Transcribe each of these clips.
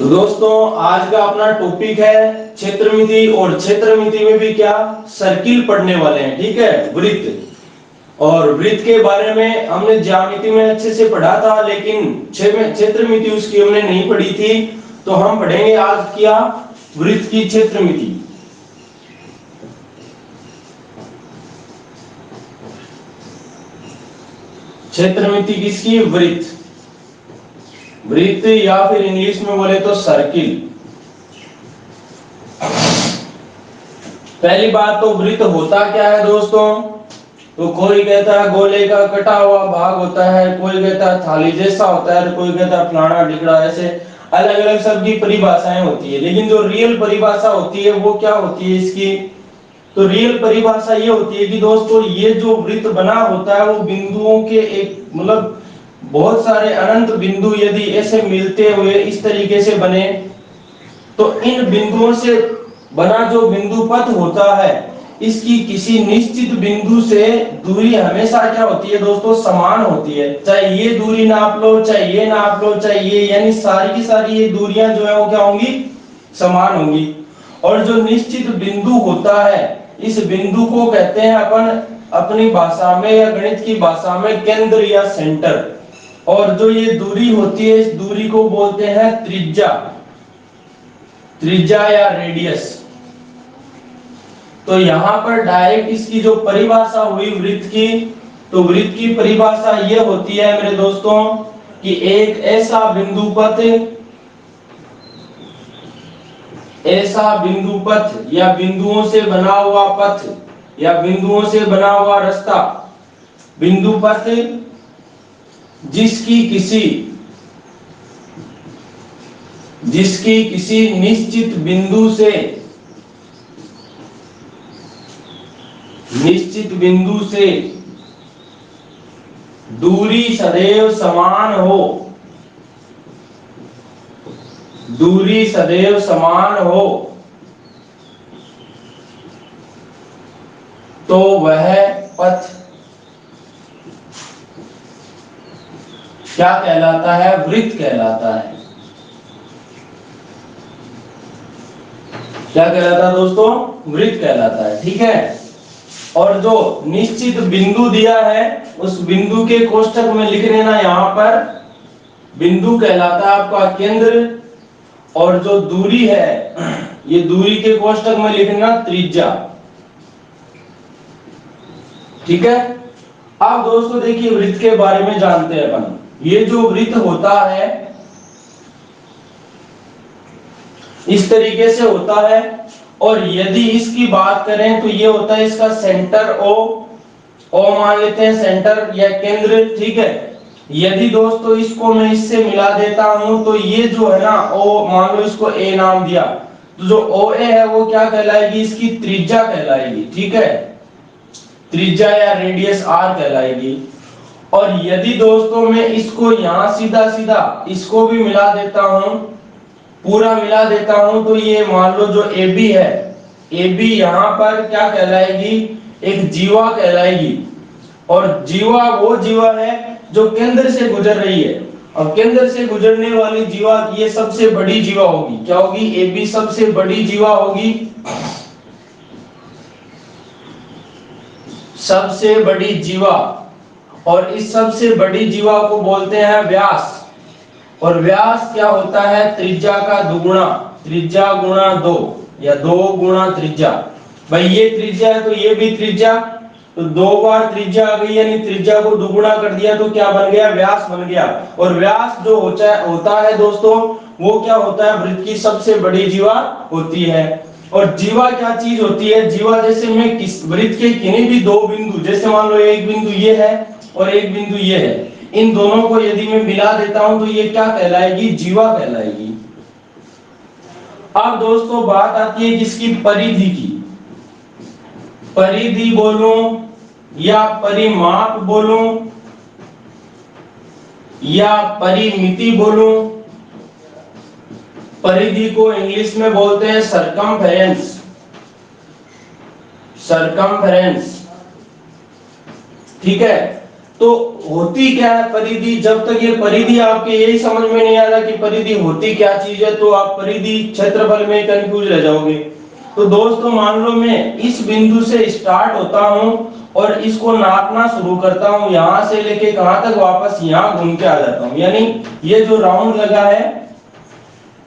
तो दोस्तों आज का अपना टॉपिक है क्षेत्रमिति, और क्षेत्रमिति में भी क्या सर्किल पढ़ने वाले हैं। ठीक है, वृत्त। और वृत्त के बारे में हमने ज्यामिति में अच्छे से पढ़ा था, लेकिन क्षेत्रमिति उसकी हमने नहीं पढ़ी थी। तो हम पढ़ेंगे आज क्या, वृत्त की क्षेत्रमिति। क्षेत्रमिति किसकी, वृत्त। वृत्त या फिर इंग्लिश में बोले तो सर्किल। पहली बात तो वृत्त होता क्या है दोस्तों, तो कोई कहता है गोले का कटा हुआ भाग होता है, कोई कहता है थाली जैसा होता है, कोई कहता है फलाना ढिकड़ा। ऐसे अलग अलग सबकी परिभाषाएं होती है, लेकिन जो रियल परिभाषा होती है वो क्या होती है इसकी, तो रियल परिभाषा ये होती है कि दोस्तों ये जो वृत्त बना होता है वो बिंदुओं के एक मतलब बहुत सारे अनंत बिंदु यदि ऐसे मिलते हुए इस तरीके से बने, तो इन बिंदुओं से बना जो बिंदु पथ होता है इसकी किसी निश्चित बिंदु से दूरी हमेशा क्या होती है दोस्तों, समान होती है। चाहे ये दूरी नाप लो, चाहे ये नाप लो, चाहे ये, यानी सारी की सारी ये दूरियां जो है वो क्या होंगी, समान होंगी। और जो निश्चित बिंदु होता है इस बिंदु को कहते हैं अपन अपनी भाषा में या गणित की भाषा में केंद्र या सेंटर। और जो ये दूरी होती है इस दूरी को बोलते हैं त्रिज्या, त्रिज्या या रेडियस। तो यहां पर डायरेक्ट इसकी जो परिभाषा हुई वृत्त की, तो वृत्त की परिभाषा ये होती है मेरे दोस्तों कि एक ऐसा बिंदु पथ, ऐसा बिंदु पथ या बिंदुओं से बना हुआ पथ या बिंदुओं से बना हुआ रास्ता, बिंदु पथ जिसकी किसी निश्चित बिंदु से दूरी सदैव समान हो, दूरी सदैव समान हो, तो वह पथ क्या कहलाता है, वृत्त कहलाता है। क्या कहलाता है दोस्तों, वृत्त कहलाता है। ठीक है, और जो निश्चित बिंदु दिया है उस बिंदु के कोष्ठक में लिख लेना, यहां पर बिंदु कहलाता है आपका केंद्र, और जो दूरी है ये दूरी के कोष्ठक में लिखना त्रिज्या। ठीक है, अब दोस्तों देखिए वृत्त के बारे में जानते हैं अपन। ये जो वृत्त होता है इस तरीके से होता है, और यदि इसकी बात करें तो ये होता है इसका सेंटर ओ मान लेते हैं सेंटर या केंद्र। ठीक है, यदि दोस्तों इसको मैं इससे मिला देता हूं तो ये जो है ना ओ, मान लो इसको ए नाम दिया, तो जो ओ ए है वो क्या कहलाएगी, इसकी त्रिज्या कहलाएगी। ठीक है, त्रिज्या या रेडियस आर कहलाएगी। और यदि दोस्तों मैं इसको यहां सीधा सीधा इसको भी मिला देता हूं, पूरा मिला देता हूं, तो ये मान लो जो AB है, AB यहां पर क्या कहलाएगी, एक जीवा कहलाएगी। और जीवा वो जीवा है जो केंद्र से गुजर रही है, और केंद्र से गुजरने वाली जीवा ये सबसे बड़ी जीवा होगी। क्या होगी, AB सबसे बड़ी जीवा होगी, सबसे बड़ी जीवा। और इस सबसे बड़ी जीवा को बोलते हैं व्यास। और व्यास क्या होता है, त्रिज्या का दुगुना, त्रिज्या गुणा 2 या 2 गुणा त्रिज्या। भाई ये त्रिज्या है तो ये भी त्रिज्या, तो 2 बार त्रिज्या आ गई, यानी त्रिज्या को दुगुना कर दिया तो क्या बन गया, व्यास बन गया। और व्यास जो होता है दोस्तों वो क्या होता है, वृत्त की सबसे बड़ी जीवा होती है। और जीवा क्या चीज होती है, जीवा जैसे मैं किस वृत्त के किन्हीं भी दो बिंदु, जैसे मान लो एक बिंदु ये है और एक बिंदु ये है, इन दोनों को यदि मैं मिला देता हूं तो ये क्या कहलाएगी, जीवा कहलाएगी। अब दोस्तों बात आती है किसकी, परिधि की। परिधि बोलूं या परिमाप बोलूं या परिमिति बोलूं, परिधि को इंग्लिश में बोलते हैं सरकमफेरेंस, सरकमफेरेंस। ठीक है, तो होती क्या है परिधि, जब तक ये परिधि आपके यही समझ में नहीं आ रहा कि परिधि होती क्या चीज है, तो आप परिधि क्षेत्रफल में कंफ्यूज रह जाओगे। तो दोस्तों मान लो मैं इस बिंदु से स्टार्ट होता हूं और इसको नापना शुरू करता हूं, यहां से लेके कहां तक, वापस यहां घूम के आ जाता हूं, यानी ये जो राउंड लगा है,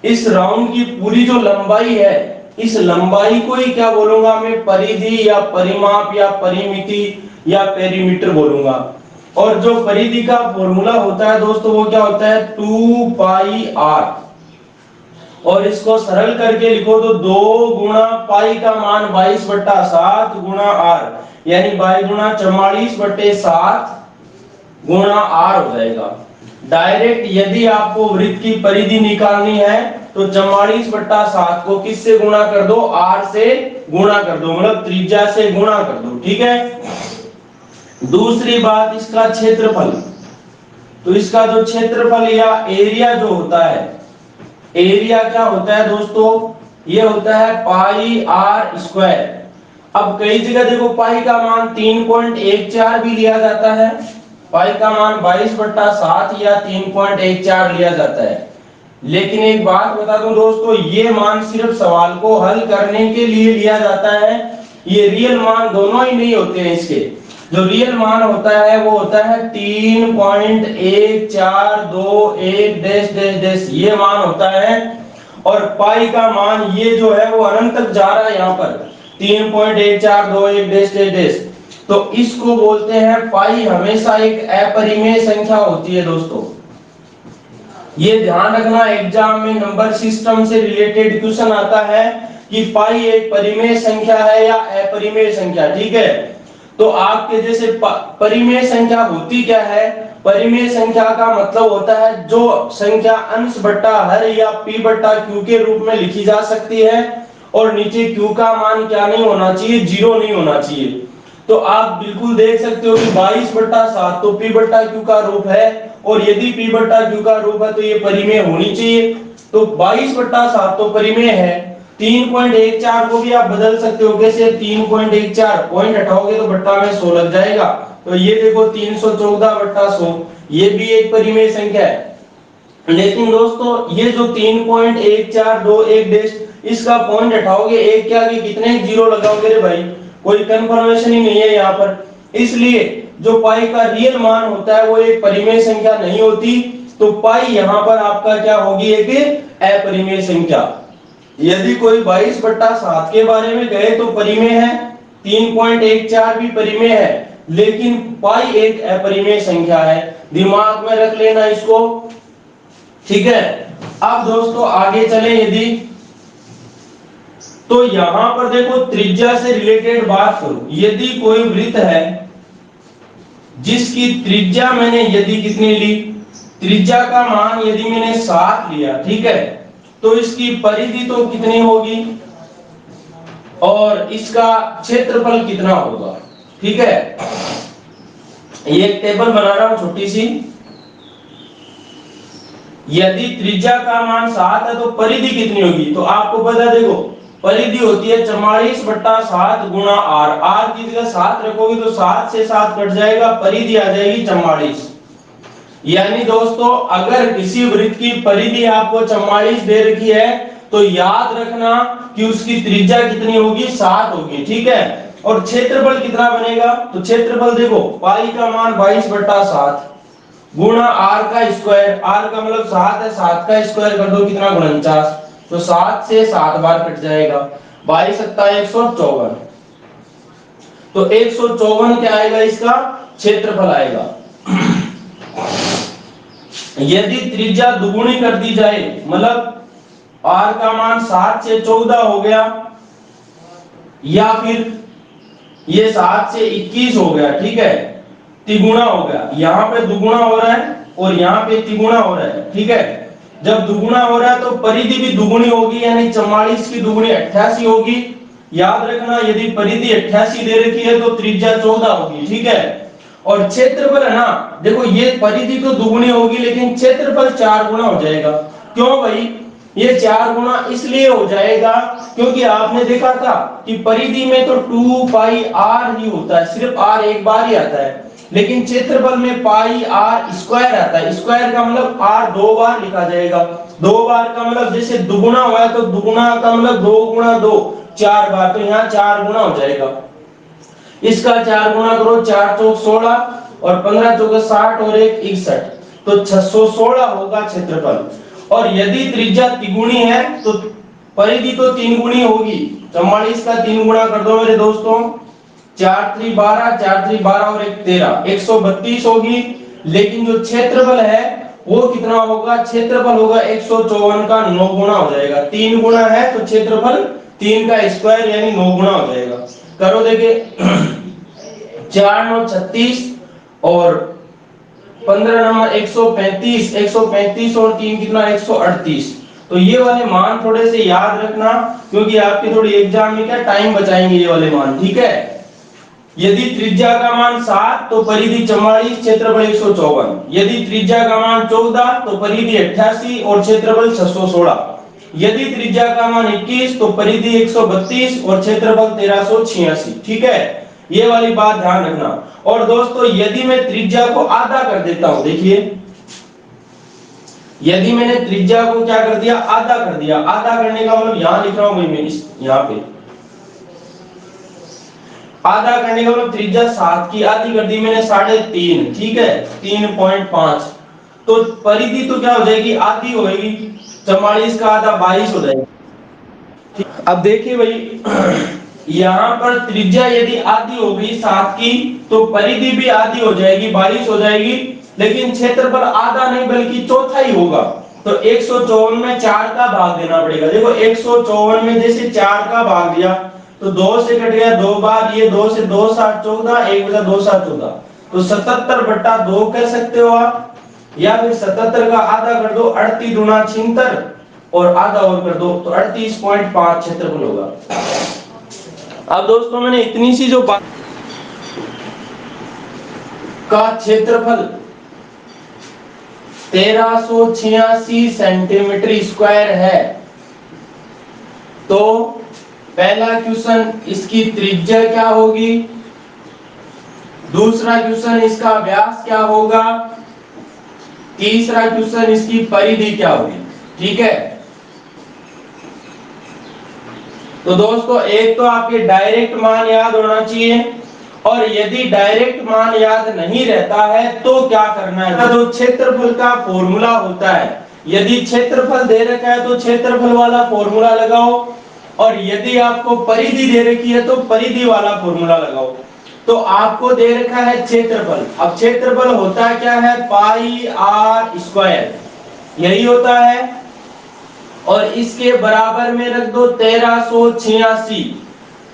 इस राउंड की पूरी जो लंबाई है, इस लंबाई को ही क्या बोलूंगा मैं, परिधि या परिमाप या परिमिति या पेरीमीटर बोलूंगा। और जो परिधि का फॉर्मूला होता है दोस्तों वो क्या होता है, 2 पाई आर, और इसको सरल करके लिखो तो 2 गुणा पाई का मान 22/7 गुणा आर, यानी 22 गुणा 44/7 गुणा आर हो जाएगा। डायरेक्ट यदि आपको वृत्त की परिधि निकालनी है तो 44/7 को किससे गुणा कर दो, आर से गुणा कर दो, मतलब त्रिज्या से गुणा कर दो, ठीक है। दूसरी बात इसका क्षेत्रफल, तो इसका जो क्षेत्रफल या एरिया जो होता है, एरिया क्या होता है दोस्तों, ये होता है पाई आर स्क्वायर। अब कई जगह देखो पाई का मान 3.14 भी लिया जाता है, पाई का मान 22/7 या 3.14 लिया जाता है। लेकिन एक बात बता दूं दोस्तों, ये मान सिर्फ सवाल को हल करने के लिए लिया जाता है, ये रियल मान दोनों ही नहीं होते हैं। इसके जो रियल मान होता है वो होता है 3.1421 डैश डैश डैश, ये मान होता है। और पाई का मान ये जो है वो अनंत तक जा रहा है, यहाँ पर 3.1421 डैश डैश डैश, तो इसको बोलते हैं पाई। हमेशा एक अपरिमेय संख्या होती है दोस्तों, ये ध्यान रखना, एग्जाम में नंबर सिस्टम से रिलेटेड क्वेश्चन आता है कि पाई एक परिमेय संख्या है या अपरिमेय संख्या, ठीक है। तो आपके जैसे परिमेय संख्या होती क्या है, परिमेय संख्या का मतलब होता है जो संख्या अंश बट्टा हर या p बट्टा q के रूप में लिखी जा सकती है, और नीचे q का मान क्या नहीं होना चाहिए, 0 नहीं होना चाहिए। तो आप बिल्कुल देख सकते हो कि 22/7 तो p बट्टा q का रूप है, और यदि p बट्टा q का रूप है तो ये परिमेय होनी चाहिए। तो 22/7 तो परिमेय है। 3.14 को भी आप बदल सकते हो, कैसे, 3.14 पॉइंट हटाओगे तो बट्टा में 100 लग जाएगा, तो ये देखो 314/100, ये भी एक परिमेय संख्या है। लेकिन दोस्तों ये जो 3.1421 डैश, इसका पॉइंट हटाओगे, एक के आगे कितने जीरो लगाओगे रे भाई, कोई कंफर्मेशन ही नहीं है यहाँ पर। इसलिए जो पाई का रियल मान होता है वो एक परिमेय संख्या नहीं होती, तो पाई यहाँ पर आपका क्या होगी, एक अपरिमेय संख्या। यदि कोई 22/7 के बारे में कहे तो परिमेय है, 3.14 भी परिमेय है, लेकिन पाई एक अपरिमेय संख्या है, दिमाग में रख लेना इसको, ठीक है। अब दोस्तों आगे चले, यदि तो यहां पर देखो त्रिज्या से रिलेटेड बात करूं, यदि कोई वृत्त है जिसकी त्रिज्या मैंने यदि कितनी ली, त्रिज्या का मान यदि मैंने 7 लिया, ठीक है, तो इसकी परिधि तो कितनी होगी और इसका क्षेत्रफल कितना होगा, ठीक है। ये एक टेबल बना रहा हूं छोटी सी, यदि त्रिज्या का मान 7 है तो परिधि कितनी होगी, तो आपको पता, देखो परिधि होती है 44/7 गुणा आर, आर की जगह 7 रखोगे तो 7 से 7 कट जाएगा, परिधि आ जाएगी 44। यानी दोस्तों अगर किसी वृत्त की परिधि आपको 44 दे रखी है तो याद रखना कि उसकी त्रिज्या कितनी होगी, 7 होगी, ठीक है। और क्षेत्रफल कितना बनेगा, तो क्षेत्रफल देखो पाई का मान 22/7 गुणा आर का स्क्वायर, आर का मतलब 7 है, 7 का स्क्वायर कर दो कितना, 49, तो 7 से 7 बार कट जाएगा, 22 सत्ता 154, तो 154 क्या आएगा, इसका क्षेत्रफल आएगा। यदि त्रिज्या दुगुनी कर दी जाए, मतलब r का मान 7 से 14 हो गया, या फिर ये 7 से 21 हो गया, ठीक है, तिगुना हो गया, यहाँ पे दुगुना हो रहा है और यहाँ पे तिगुना हो रहा है, ठीक है। जब दुगुना हो रहा है तो परिधि भी दुगुनी होगी, यानी 44 की दुगुनी 88 होगी। याद रखना यदि परिधि 88 दे रखी है तो त्रिज्या 14 होगी, ठीक है। और क्षेत्रफल है ना, देखो ये परिधि तो दुगुनी होगी लेकिन क्षेत्रफल 4 गुना हो जाएगा। क्यों भाई, ये 4 गुना इसलिए हो जाएगा क्योंकि आपने देखा था कि परिधि में तो 2 पाई r ही होता है, सिर्फ r एक बार ही आता है, लेकिन क्षेत्रफल में पाई आर स्क्वायर आता है। स्क्वायर का मतलब आर 2 बार लिखा जाएगा। 2 बार का मतलब जैसे दुगुना हुआ है तो दुगुना का मतलब 2 गुणा 2 4 बार, तो यहाँ 4 गुना हो जाएगा। इसका 4 गुना करो, 4 चौक 16 और 15 चौक 60 और 1 61, तो 616 होगा क्षेत्रफल। और यदि त्रिज्या तिगुनी है तो परिधि तो 3 गुनी होगी। 44 का 3 गुना कर दो मेरे दोस्तों, 4 3 12, 4 3 12 और 1 13, 132 होगी। लेकिन जो क्षेत्रफल है वो कितना होगा? क्षेत्रफल होगा 154 का 9 गुना हो जाएगा। 3 गुना है तो क्षेत्रफल 3 का स्क्वायर यानी 9 गुना हो जाएगा। करो देखिए 4 9 36 और 15 नंबर 135, 135 और 3 कितना 138। तो ये वाले मान थोड़े से याद रखना, क्योंकि आपके थोड़ी एग्जाम में क्या टाइम बचाएंगे ये वाले मान, ठीक है। यदि त्रिज्या का मान 7 तो परिधि 44, क्षेत्रफल 154। यदि त्रिज्या का मान 14 तो परिधि 88 और क्षेत्रफल 616। यदि त्रिज्या का मान 21 तो परिधि 132 और क्षेत्रफल 1386, ठीक है। ये वाली बात ध्यान रखना। और दोस्तों यदि मैं त्रिज्या को आधा कर देता हूं, देखिए यदि मैंने त्रिज्या को क्या कर दिया? आधा कर दिया। आधा करने का मतलब यहां लिख रहा हूं भाई मैं, इस यहां पे आधा करने का मतलब त्रिज्या 7 की आधी कर दी मैंने 3.5, ठीक है 3.5। तो परिधि तो क्या हो जाएगी? आधी होगी। 44 का आधा 22 हो जाएगी। अब देखिए भाई यहाँ पर त्रिज्या यदि आधी हो गई 7 की तो परिधि भी आधी हो जाएगी, 22 हो जाएगी। लेकिन क्षेत्रफल आधा नहीं बल्कि चौथा ही होगा। तो 154 में 4 का भाग देना पड़ेगा। देखो 154 में जैसे 4 का भाग दिया तो 2 से कट गया 2 बार, ये 2 से 2 7 14, 1 बचा 2 7 14, तो 77/2 कह सकते हो आप। या फिर 77 का आधा कर दो, 38 दूना 76 और आधा और कर दो तो 38.5 क्षेत्रफल होगा। अब दोस्तों मैंने इतनी सी जो बात का क्षेत्रफल 1386 सेंटीमीटर स्क्वायर है, तो पहला क्वेश्चन इसकी त्रिज्या क्या होगी, दूसरा क्वेश्चन इसका व्यास क्या होगा, तीसरा क्वेश्चन इसकी परिधि क्या होगी, ठीक है। तो दोस्तों एक तो आपके डायरेक्ट मान याद होना चाहिए, और यदि डायरेक्ट मान याद नहीं रहता है तो क्या करना है? तो क्षेत्रफल का फॉर्मूला होता है। यदि क्षेत्रफल दे रखा है तो क्षेत्रफल वाला फॉर्मूला लगाओ, और यदि आपको परिधि दे रखी है तो परिधि वाला फॉर्मूला लगाओ। तो आपको दे रखा है क्षेत्रफल। अब क्षेत्रफल होता क्या है? पाई आर स्क्वायर, यही होता है। और इसके बराबर में रख दो 1386।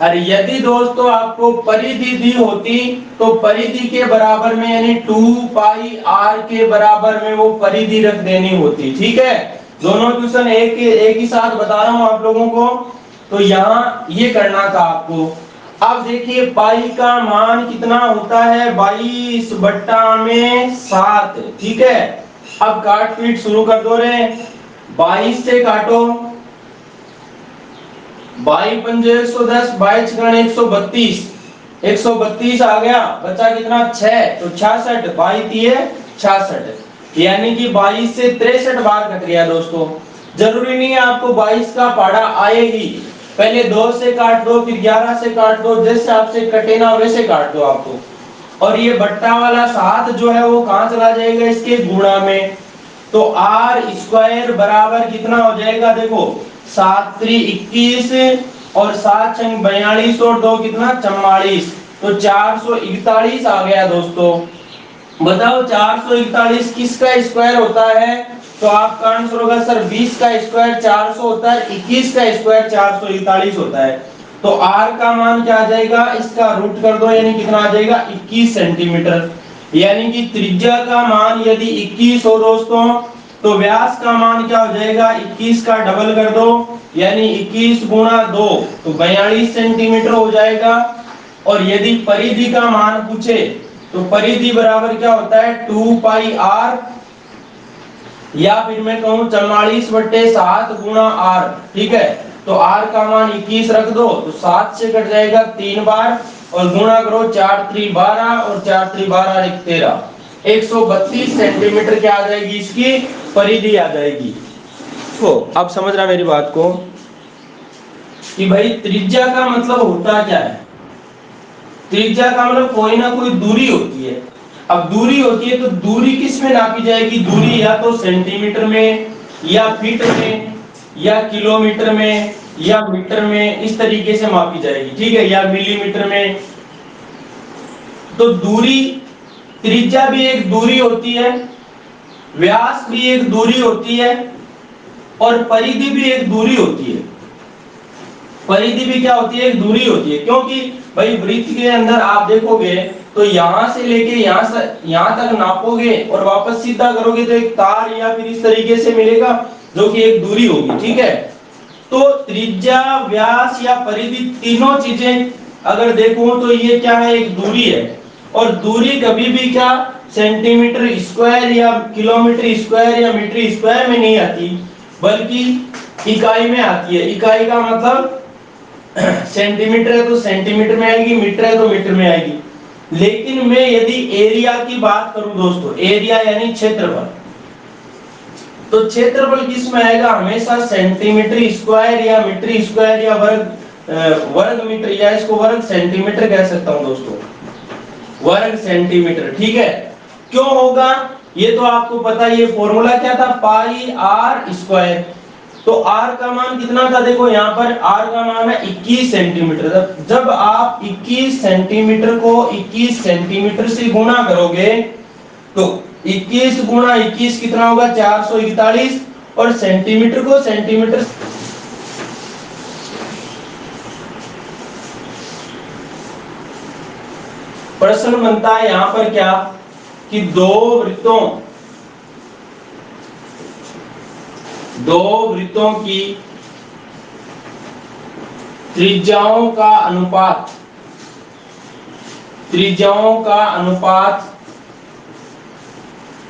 और यदि दोस्तों आपको परिधि दी होती तो परिधि के बराबर में यानी 2 पाई आर के बराबर में वो परिधि रख देनी होती, ठीक है। दोनों क्वेश्चन एक ही साथ बता रहा हूं आप लोगों को, तो यहाँ ये करना था आपको। अब देखिए पाई का मान कितना होता है? 22/7, ठीक है। अब काट पीट शुरू कर दो रे। 22 से काटो, 22 पंजे 110, 22 छक्के 132, 132 आ गया, बचा कितना 6, तो 66, 22 दिए 66, यानी कि 22 से 63 बार कट गया दोस्तों। जरूरी नहीं है आपको 22 का पाड़ा आए ही, पहले 2 से काट दो, फिर 11 से काट दो, जैसे आपसे कटे ना वैसे काट दो आपको। और ये बट्टा वाला 7 जो है वो कहां चला जाएगा? इसके गुणा में। तो आर स्क्वायर बराबर कितना हो जाएगा? देखो 7 3 21 और 7 6 42 और 2 कितना 44, तो 441 आ गया दोस्तों। बताओ 441 किसका स्क्वायर होता है? तो आपका आंसर होगा सर 20 का स्क्वायर 400 होता है, 21 का स्क्वायर 441 होता है। तो r का मान क्या आ जाएगा? इसका रूट कर दो, यानी कितना आ जाएगा 21 सेंटीमीटर। यानी कि त्रिज्या का मान यदि 21 हो दोस्तों तो व्यास का मान क्या हो जाएगा? 21 का डबल कर दो, यानी 21 गुणा 2 तो 42 सेंटीमीटर हो जाएगा। और यदि परिधि का मान पूछे तो परिधि बराबर क्या होता है? 2 पाई r, या फिर मैं कहूं 44/7 गुणा r, ठीक है। तो r का मान 21 रख दो तो 7 से कट जाएगा 3 बार, और गुणा करो 4 3 12 और 4 3 12 13, 132 सेंटीमीटर क्या आ जाएगी, इसकी परिधि आ जाएगी। तो अब समझ रहा मेरी बात को कि भाई त्रिज्या का मतलब होता क्या है। त्रिज्या का मतलब कोई ना कोई दूरी होती है। अब दूरी होती है तो दूरी किस में नापी जाएगी, दूरी या तो सेंटीमीटर में या फीट में या किलोमीटर में या मीटर में, इस तरीके से मापी जाएगी, ठीक है, या मिलीमीटर में। तो दूरी, त्रिज्या भी एक दूरी होती है, व्यास भी एक दूरी होती है और परिधि भी एक दूरी होती है। परिधि भी क्या होती है, एक दूरी होती है, क्योंकि भाई वृत्त के अंदर आप देखोगे तो यहां से लेके यहां तक नापोगे और वापस सीधा करोगे तो एक तार या फिर इस तरीके से मिलेगा जो कि एक दूरी होगी, ठीक है। तो त्रिज्या, व्यास या परिधि तीनों चीजें अगर देखो तो ये क्या है, एक दूरी है। और दूरी कभी भी क्या सेंटीमीटर स्क्वायर या किलोमीटर स्क्वायर या मीटर स्क्वायर में नहीं आती, बल्कि इकाई में आती है। इकाई का मतलब सेंटीमीटर है तो सेंटीमीटर में आएगी, मीटर है तो मीटर में आएगी। लेकिन मैं यदि एरिया की बात करूं दोस्तों, एरिया यानी क्षेत्रफल, तो क्षेत्रफल किस में आएगा, हमेशा सेंटीमीटर स्क्वायर या मीटर स्क्वायर या वर्ग मीटर, या इसको वर्ग सेंटीमीटर कह सकता हूं दोस्तों, वर्ग सेंटीमीटर, ठीक है। क्यों होगा ये तो आपको पता है, ये फॉर्मूला क्या था, पाई आर स्क्वायर। तो r का मान कितना था, देखो यहाँ पर r का मान है 21 सेंटीमीटर। जब आप 21 सेंटीमीटर को 21 सेंटीमीटर से गुणा करोगे तो 21 गुणा 21 कितना होगा, 441, और सेंटीमीटर को सेंटीमीटर, प्रश्न बनता है यहां पर क्या कि दो वृत्तों की त्रिज्याओं का अनुपात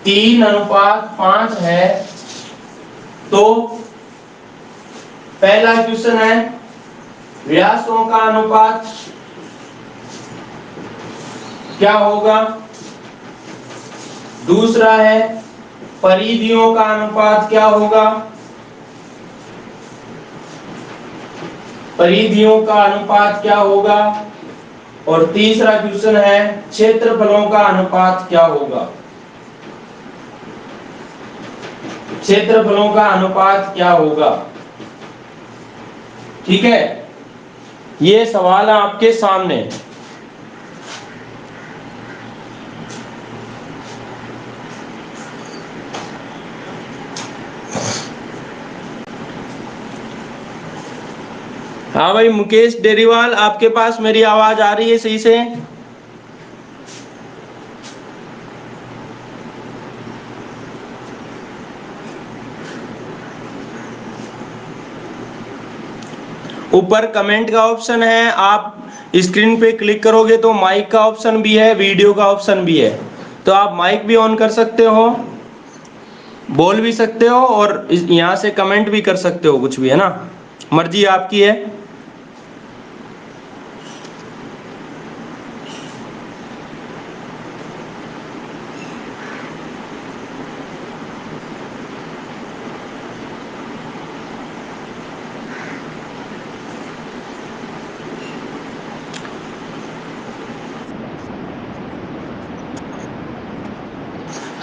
3:5 है। तो पहला क्वेश्चन है व्यासों का अनुपात क्या होगा, दूसरा है परिधियों का अनुपात क्या होगा, परिधियों का अनुपात क्या होगा, और तीसरा क्वेश्चन है क्षेत्रफलों का अनुपात क्या होगा, क्षेत्रफलों का अनुपात क्या होगा, ठीक है। ये सवाल है आपके सामने। हाँ भाई मुकेश डेरीवाल, आपके पास मेरी आवाज आ रही है सही से? ऊपर कमेंट का ऑप्शन है, आप स्क्रीन पे क्लिक करोगे तो माइक का ऑप्शन भी है, वीडियो का ऑप्शन भी है। तो आप माइक भी ऑन कर सकते हो, बोल भी सकते हो और यहाँ से कमेंट भी कर सकते हो, कुछ भी है ना, मर्जी आपकी है।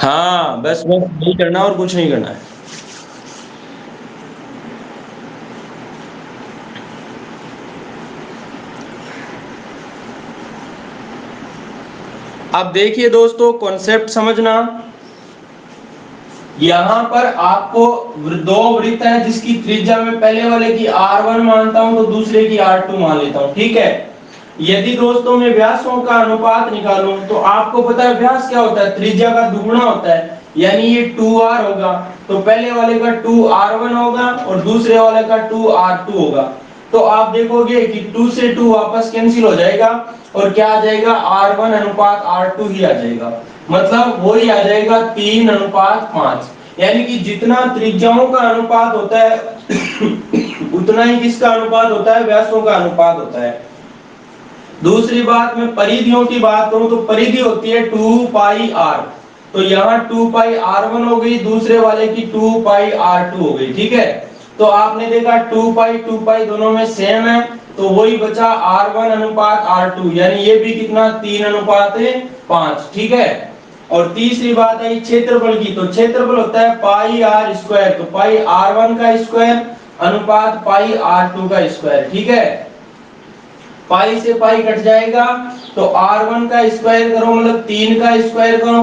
हाँ बस नहीं करना और कुछ नहीं करना है। अब देखिए दोस्तों, कॉन्सेप्ट समझना। यहां पर आपको दो वृत्त है जिसकी त्रिज्या में पहले वाले की r1 मानता हूं तो दूसरे की r2 मान लेता हूं, ठीक है। यदि दोस्तों मैं व्यासों का अनुपात निकालूं तो आपको पता है व्यास क्या होता है, त्रिज्या का दुगुना होता है, यानी ये 2r होगा। तो पहले वाले का 2r1 होगा और दूसरे वाले का 2r2 होगा। तो आप देखोगे कि 2 से 2 वापस कैंसिल हो जाएगा और क्या आ जाएगा, r1 अनुपात r2 ही आ जाएगा। मतलब वो ही आ जाएगा 3:5। यानी कि जितना त्रिज्याओं का अनुपात होता है उतना ही किसका अनुपात होता है, व्यासों का अनुपात होता है। दूसरी बात मैं परिधियों की बात करूं तो परिधि होती है 2 पाई r, तो यहाँ 2 पाई r1 हो गई, दूसरे वाले की 2 पाई r2 हो गई। ठीक है, तो आपने देखा 2 पाई दोनों में सेम है, तो वही बचा r1 अनुपात r2, यानी ये भी कितना 3 अनुपात 5। ठीक है, और तीसरी बात आई क्षेत्रफल की, तो क्षेत्रफल होता है पाई r स्क्वायर, तो पाई r1 का स्क्वायर अनुपात पाई r2 का स्क्वायर। ठीक है, पाई से पाई कट जाएगा, तो r1 का स्क्वायर करो मतलब 3 का स्क्वायर करो,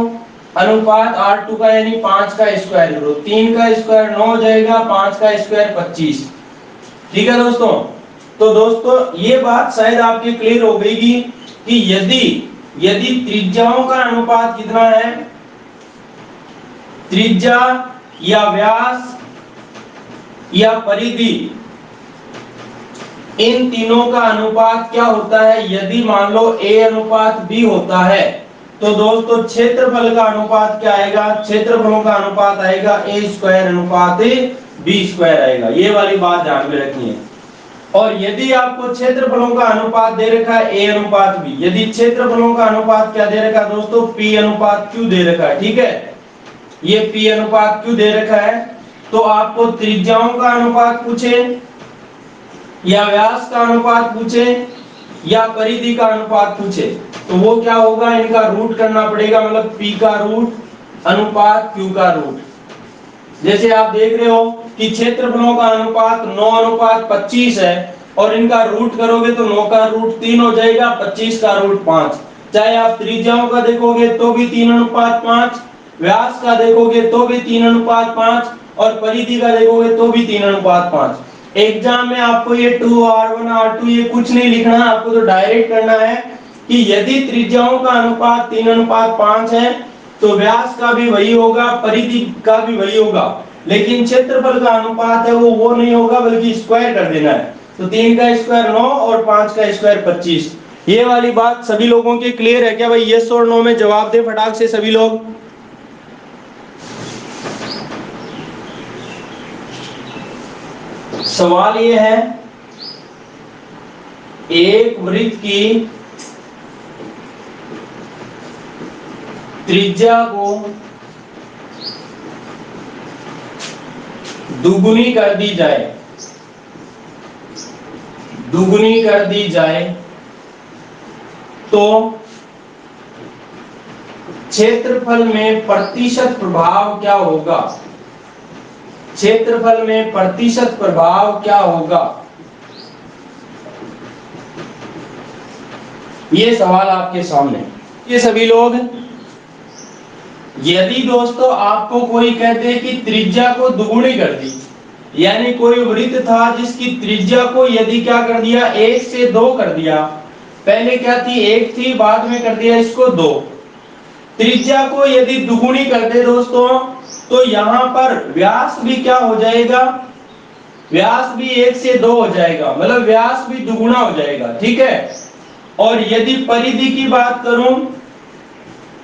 अनुपात r2 का यानी 5 का स्क्वायर करो, 3 का स्क्वायर 9 हो जाएगा, 5 का स्क्वायर 25। ठीक है दोस्तों, तो दोस्तों ये बात शायद आपके क्लियर हो गई कि यदि त्रिज्याओं का अनुपात कितना है, त्रिज्या या व्यास या परिधि, इन तीनों का अनुपात क्या होता है, यदि मान लो a अनुपात b होता है, तो दोस्तों क्षेत्रफल का अनुपात क्या आएगा, क्षेत्रफलों का अनुपात आएगा a स्क्वायर अनुपात b स्क्वायर आएगा। ये वाली बात ध्यान में रखनी है। और यदि आपको क्षेत्रफलों का अनुपात दे रखा है a अनुपात b, यदि क्षेत्रफलों का अनुपात क्या दे रखा है दोस्तों, p अनुपात q दे रखा है। ठीक है, ये p अनुपात q दे रखा है, तो आपको त्रिज्याओं का अनुपात पूछे या व्यास का अनुपात पूछे या परिधि का अनुपात पूछे, तो वो क्या होगा, इनका रूट करना पड़ेगा, मतलब p का रूट अनुपात q का रूट। जैसे आप देख रहे हो कि क्षेत्रफलों का अनुपात 9 अनुपात 25 है, और इनका रूट करोगे तो 9 का रूट 3 हो जाएगा, 25 का रूट 5। चाहे आप त्रिज्याओं का देखोगे तो भी 3 अनुपात 5, व्यास का देखोगे तो भी 3 अनुपात 5, और परिधि का देखोगे तो भी 3 अनुपात 5। एग्जाम में आपको ये 2r1 r2 ये कुछ नहीं लिखना, आपको तो डायरेक्ट करना है कि यदि त्रिज्याओं का अनुपात 3 अनुपात 5 है, तो व्यास का भी वही होगा, परिधि का भी वही होगा, लेकिन क्षेत्रफल का अनुपात है वो नहीं होगा, बल्कि स्क्वायर कर देना है। तो 3 का स्क्वायर 9 और 5 का स्क्वायर 25। ये वाली बात सभी लोगों के क्लियर है क्या भाई? यस और नो में जवाब दे फटाक से सभी लोग। सवाल ये है, एक वृत्त की त्रिज्या को दुगुनी कर दी जाए तो क्षेत्रफल में प्रतिशत प्रभाव क्या होगा? क्षेत्रफल में प्रतिशत प्रभाव क्या होगा? ये सवाल आपके सामने। ये सभी लोग, यदि दोस्तों आपको कोई कहते हैं कि त्रिज्या को दुगुनी कर दी, यानी कोई वृत्त था जिसकी त्रिज्या को यदि क्या कर दिया, 1 से 2 कर दिया, पहले क्या थी 1 थी, बाद में कर दिया इसको 2, त्रिज्या को यदि दुगुनी कर दे दोस्तों, तो यहां पर व्यास भी क्या हो जाएगा, व्यास भी 1 से 2 हो जाएगा, मतलब व्यास भी दुगुना हो जाएगा। ठीक है, और यदि परिधि की बात करूं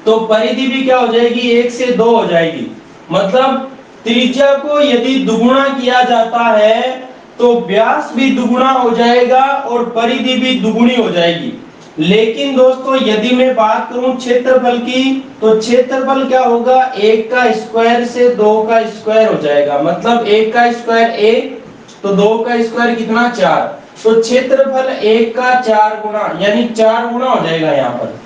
तो परिधि भी क्या हो जाएगी, 1 से 2 हो जाएगी। मतलब त्रिज्या को यदि दुगुना किया जाता है तो व्यास भी दुगुना हो जाएगा और परिधि भी दुगुनी हो जाएगी। लेकिन दोस्तों यदि मैं बात करूं क्षेत्रफल की, तो क्षेत्रफल क्या होगा, 1 का स्क्वायर से 2 का स्क्वायर हो जाएगा, मतलब 1 का स्क्वायर 1, तो 2 का स्क्वायर कितना 4, तो क्षेत्रफल 1 का 4 गुना, यानी 4 गुना हो जाएगा, यहाँ पर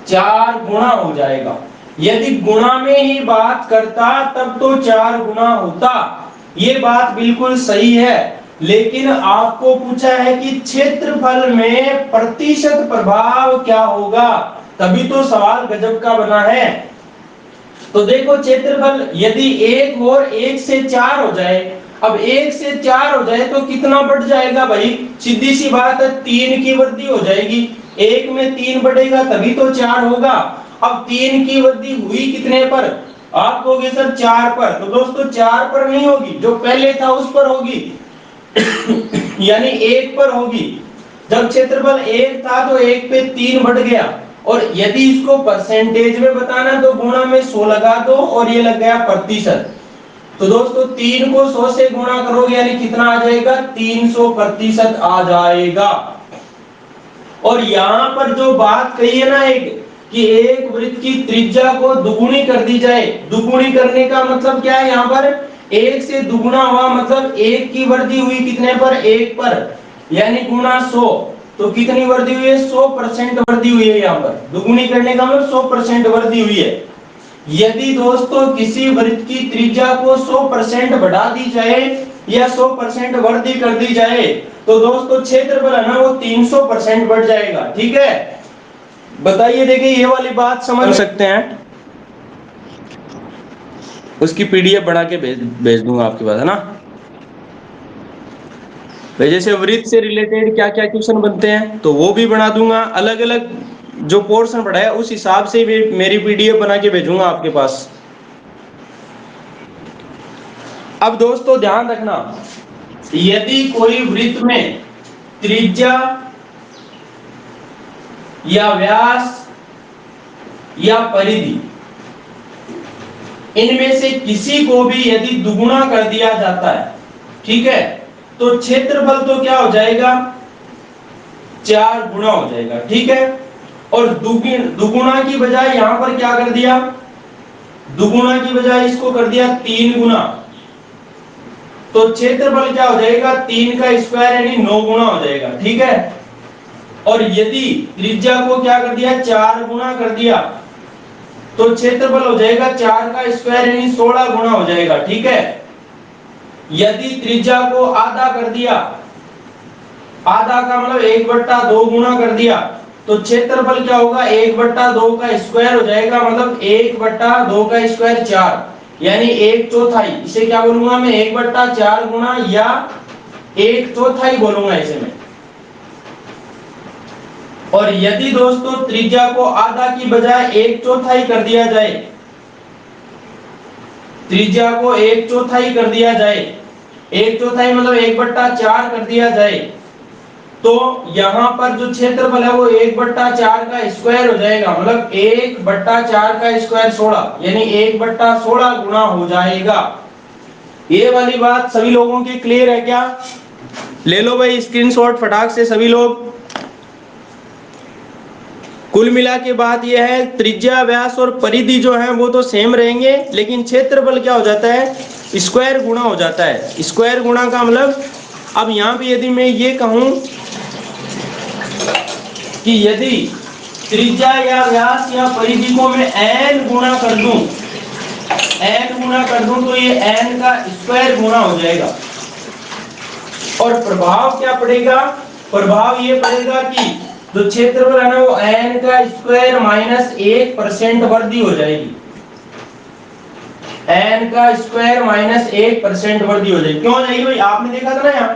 4 गुना हो जाएगा। यदि गुणा में ही बात करता तब तो 4 गुना होता, ये बात बिल्कुल सही है। लेकिन आपको पूछा है कि क्षेत्रफल में प्रतिशत प्रभाव क्या होगा, तभी तो सवाल गजब का बना है। तो देखो क्षेत्रफल यदि 1 और 1 से 4 हो जाए, अब 1 से 4 हो जाए तो कितना बढ़ जाएगा भाई, सीधी सी बात है 3 की वृद्धि हो जाएगी, 1 में 3 बढ़ेगा तभी तो 4 होगा। अब 3 की वृद्धि हुई कितने पर, आप कहोगे सर 4 पर, तो दोस्तों 4 पर नहीं होगी, जो पहले था उस पर होगी यानी 1 पर होगी। जब क्षेत्रफल 1 था तो 1 पे 3 बढ़ गया, और यदि इसको परसेंटेज में बताना तो गुणा में 100 लगा दो और ये लग गया प्रतिशत। तो दोस्तों 3 को 100 से गुणा करोगे यानी कितना आ जाएगा, 300% आ जाएगा। और यहाँ पर जो बात कही है ना एक, कि एक वृत्त की त्रिज्या को दुगुनी कर दी जाए। दुगुनी करने का मतलब क्या है, यहाँ पर एक से दुगुना हुआ मतलब एक की वृद्धि हुई कितने पर, एक पर, यानी गुना 100। तो कितनी वृद्धि हुई है, 100% वृद्धि हुई है। यहाँ पर दुगुनी करने का मतलब 100% वृद्धि हुई है। यदि दोस्तों किसी वृत्त की त्रिज्या को 100% बढ़ा दी जाए या 100% वृद्धि कर दी जाए तो दोस्तों क्षेत्रफल है ना वो 300% बढ़ जाएगा। ठीक है, बताइए, देखिए ये वाली बात समझ सकते हैं। उसकी पीडीएफ बना के भेज दूंगा आपके पास, है ना। जैसे वृत्त से रिलेटेड क्या क्या क्वेश्चन बनते हैं तो वो भी बना दूंगा। अलग अलग जो पोर्शन पढ़ाया उस हिसाब से भी मेरी पीडीएफ बना के भेजूंगा आपके पास। अब दोस्तों ध्यान रखना, यदि कोई वृत्त में त्रिज्या या व्यास या परिधि इनमें से किसी को भी यदि दुगुना कर दिया जाता है, ठीक है, तो क्षेत्रफल तो क्या हो जाएगा, 4 गुना हो जाएगा। ठीक है, और दुगुना की बजाय यहां पर क्या कर दिया, दुगुना की बजाय इसको कर दिया 3 गुना, तो क्षेत्रफल क्या हो जाएगा, 3 का स्क्वायर यानी 9 गुना हो जाएगा। ठीक है, और यदि त्रिज्या को क्या कर दिया, 4 गुना कर दिया, तो क्षेत्रफल हो जाएगा 4 का स्क्वायर यानी 16 गुना हो जाएगा। ठीक है, यदि त्रिज्या को आधा कर दिया, आधा का मतलब 1/2 गुना कर दिया, तो क्षेत्रफल क्या होगा, 1/2 का स्क्वायर हो जाएगा, मतलब 1/2 का स्क्वायर 4 यानी 1/4। इसे क्या बोलूंगा मैं, 1/4 गुना या 1/4 बोलूंगा इसे मैं। और यदि दोस्तों त्रिज्या को आधा की बजाय 1/4 कर दिया जाए, त्रिज्या को 1/4 कर दिया जाए, 1/4 मतलब 1/4 कर दिया जाए, तो यहां पर जो क्षेत्रफल है वो 1/4 का स्क्वायर हो जाएगा, मतलब 1/4 का स्क्वायर 16 यानी 1/16 गुना हो जाएगा। ये वाली बात सभी लोगों की क्लियर है क्या? ले लो भाई स्क्रीनशॉट फटाक से सभी लोग। कुल मिला के बात यह है, त्रिज्या, व्यास और परिधि जो है वो तो सेम रहेंगे, लेकिन क्षेत्रफल क्या हो जाता है, स्क्वायर गुना हो जाता है। स्क्वायर गुना का मतलब, अब यहाँ पे यदि मैं ये कहूं कि यदि त्रिज्या या व्यास या परिधि को मैं n गुना कर दूं, n गुना कर दूं, तो ये n का स्क्वायर गुना हो जाएगा। और प्रभाव क्या पड़ेगा, प्रभाव ये पड़ेगा कि जो क्षेत्रफल है ना वो n का स्क्वायर माइनस 1% वृद्धि हो जाएगी, n का स्क्वायर माइनस 1% वृद्धि हो जाएगी। क्यों नहीं भाई, आपने देखा था ना यहाँ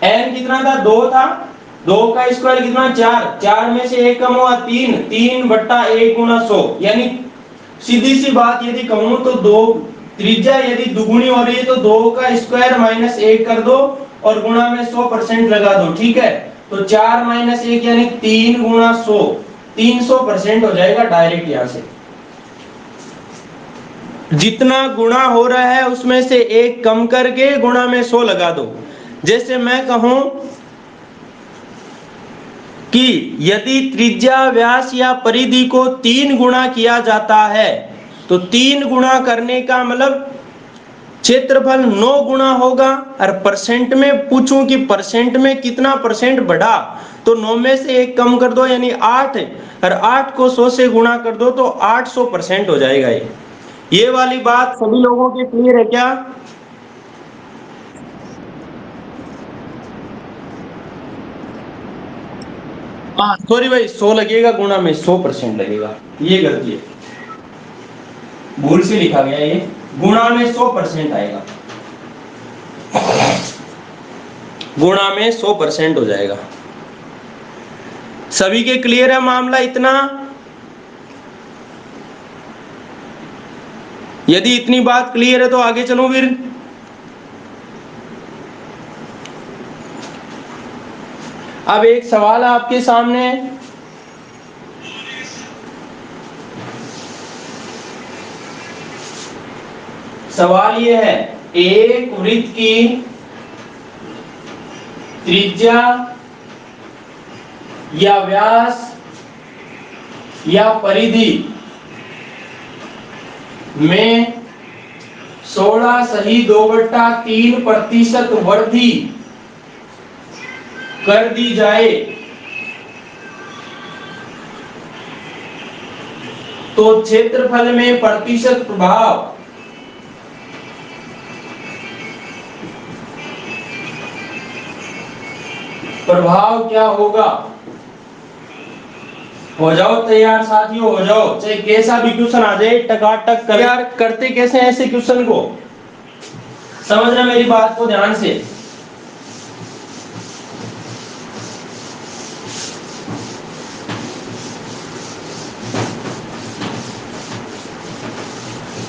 n कितना था, 2 था, 2 का स्क्वायर कितना, 4, 4 में से 1 कम हुआ 3, 3/1 गुना 100, यानी सीधी सी बात यदि कहूं तो 2 त्रिज्या यदि दुगुनी हो रही है तो 2 का स्क्वायर माइनस 1 कर दो और गुणा में 100% लगा दो। ठीक है, तो 4 माइनस 1 यानी 3 गुना 100, 300% हो जाएगा डायरेक्ट। यहां से जितना गुणा हो रहा है उसमें से 1 कम करके गुणा में 100 लगा दो। जैसे मैं कहूं कि यदि त्रिज्या, व्यास या परिधि को 3 गुणा किया जाता है तो 3 गुणा करने का मतलब क्षेत्रफल 9 गुना होगा। और परसेंट में पूछूं कि परसेंट में कितना परसेंट बढ़ा, तो 9 में से 1 कम कर दो यानी 8, और 8 को 100 से गुणा कर दो तो 800% हो जाएगा। ये वाली बात सभी लोगों के क्लियर है क्या? हाँ सॉरी भाई, 100 लगेगा, गुणा में 100% लगेगा, ये गलती है, भूल से लिखा गया, ये गुणा में 100% आएगा, गुणा में 100% हो जाएगा। सभी के क्लियर है मामला इतना? यदि इतनी बात क्लियर है तो आगे चलो फिर। अब एक सवाल है आपके सामने, सवाल ये है, एक वृत्त की त्रिज्या या व्यास या परिधि में 16 (2/3) वृद्धि कर दी जाए तो क्षेत्रफल में प्रतिशत प्रभाव क्या होगा। हो जाओ तैयार साथियों, हो जाओ, चाहे कैसा भी क्वेश्चन आ जाए टकाटक कर। यार करते कैसे ऐसे क्वेश्चन को, समझना मेरी बात को ध्यान से।